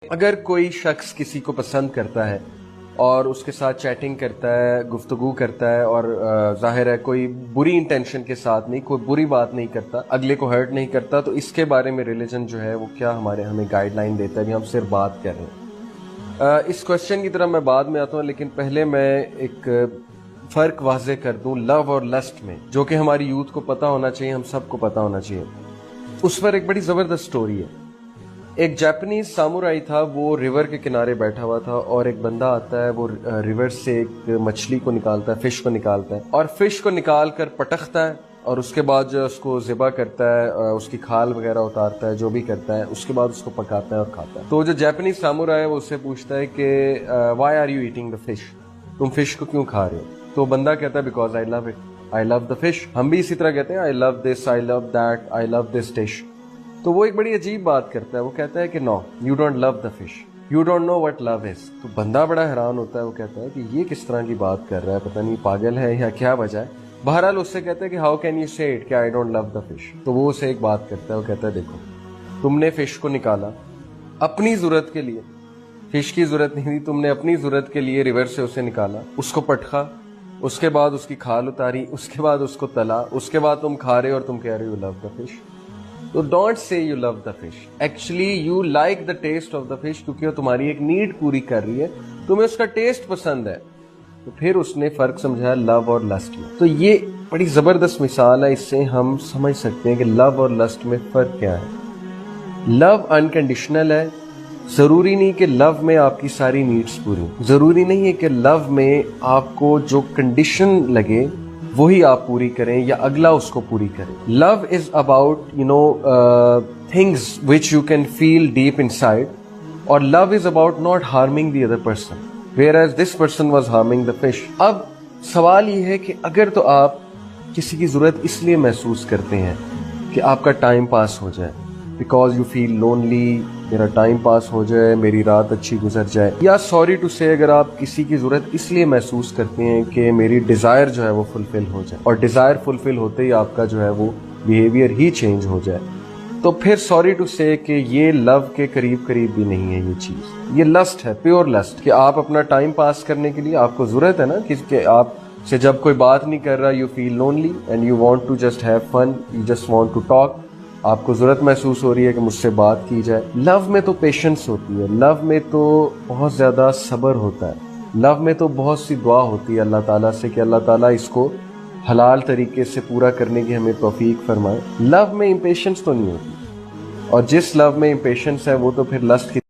اگر کوئی شخص کسی کو پسند کرتا ہے اور اس کے ساتھ چیٹنگ کرتا ہے، گفتگو کرتا ہے اور ظاہر ہے کوئی بری انٹینشن کے ساتھ نہیں، کوئی بری بات نہیں کرتا، اگلے کو ہرٹ نہیں کرتا، تو اس کے بارے میں ریلیجن جو ہے وہ کیا ہمیں گائیڈ لائن دیتا ہے؟ ابھی ہم صرف بات کر رہے ہیں اس کوشچن کی طرف میں بعد میں آتا ہوں، لیکن پہلے میں ایک فرق واضح کر دوں لو اور لسٹ میں، جو کہ ہماری یوتھ کو پتہ ہونا چاہیے، ہم سب کو پتہ ہونا چاہیے۔ اس پر ایک بڑی زبردست سٹوری ہے۔ ایک جاپنیز سامورائی تھا، وہ ریور کے کنارے بیٹھا ہوا تھا اور ایک بندہ آتا ہے، وہ ریور سے ایک مچھلی کو نکالتا ہے، فش کو نکالتا ہے اور فش کو نکال کر پٹختا ہے اور اس کے بعد جو اس کو ذبح کرتا ہے، اس کی کھال وغیرہ اتارتا ہے، جو بھی کرتا ہے، اس کے بعد اس کو پکاتا ہے اور کھاتا ہے۔ تو جو جاپنیز سامورائی ہے وہ اس سے پوچھتا ہے کہ why are you eating the fish, تم فش کو کیوں کھا رہے ہو؟ تو بندہ کہتا ہے because I love it, I love the fish. ہم بھی اسی طرح کہتے ہیں آئی لو دس، آئی لو that, I love this dish. تو وہ ایک بڑی عجیب بات کرتا ہے، وہ کہتا ہے کہ no you don't love the fish, you don't know what love is. تو بندہ بڑا حیران ہوتا ہے، وہ کہتا ہے کہ یہ کس طرح کی بات کر رہا ہے، پتہ نہیں پاگل ہے یا کیا وجہ ہے۔ بہرحال اس سے کہتا ہے کہ ہاؤ کین یو سے اٹ کہ I don't love the fish. تو وہ اسے ایک بات کرتا ہے، وہ کہتا ہے دیکھو تم نے فش کو نکالا اپنی ضرورت کے لیے، فش کی ضرورت نہیں تھی، تم نے اپنی ضرورت کے لیے ریور سے اسے نکالا، اس کو پٹخا، اس کے بعد اس کی کھال اتاری، اس کے بعد اس کو تلا، اس کے بعد تم کھا رہے ہو اور تم کہہ رہے ہو لو دا فش۔ تو don't say you love the fish, actually you like the taste of the fish, کیونکہ وہ تمہاری ایک نیڈ پوری کر رہی ہے، تمہیں اس کا ٹیسٹ پسند ہے۔ تو پھر اس نے فرق سمجھایا لو اور لسٹ میں۔ تو یہ بڑی زبردست مثال ہے، اس سے ہم سمجھ سکتے ہیں کہ لو اور لسٹ میں فرق کیا ہے۔ لو انکنڈیشنل ہے، ضروری نہیں کہ لو میں آپ کی ساری نیڈز پوری، ضروری نہیں ہے کہ لو میں آپ کو جو کنڈیشن لگے وہی آپ پوری کریں یا اگلا اس کو پوری کریں۔ Love is about things which you can feel deep ان سائڈ، اور love is about not harming the other person whereas this person was harming the fish. اب سوال یہ ہے کہ اگر تو آپ کسی کی ضرورت اس لیے محسوس کرتے ہیں کہ آپ کا ٹائم پاس ہو جائے، بیکاز یو فیل لونلی، میرا ٹائم پاس ہو جائے، میری رات اچھی گزر جائے، یا سوری ٹو سے اگر آپ کسی کی ضرورت اس لیے محسوس کرتے ہیں کہ میری ڈیزائر جو ہے وہ فلفل ہو جائے، اور ڈیزائر فلفل ہوتے ہی آپ کا جو ہے وہ بیہیویئر ہی چینج ہو جائے، تو پھر سوری ٹو سے کہ یہ لو کے قریب بھی نہیں ہے یہ چیز، یہ لسٹ ہے، پیور لسٹ، کہ آپ اپنا ٹائم پاس کرنے کے لیے آپ کو ضرورت ہے نا کہ آپ سے جب کوئی بات نہیں کر رہا، you feel lonely and you want to just have fun, you just want to talk, آپ کو ضرورت محسوس ہو رہی ہے کہ مجھ سے بات کی جائے۔ لو میں تو پیشنس ہوتی ہے، لو میں تو بہت زیادہ صبر ہوتا ہے، لو میں تو بہت سی دعا ہوتی ہے اللہ تعالیٰ سے کہ اللہ تعالیٰ اس کو حلال طریقے سے پورا کرنے کی ہمیں توفیق فرمائے۔ لو میں امپیشنس تو نہیں ہوتی، اور جس لو میں امپیشنس ہے وہ تو پھر لسٹ کی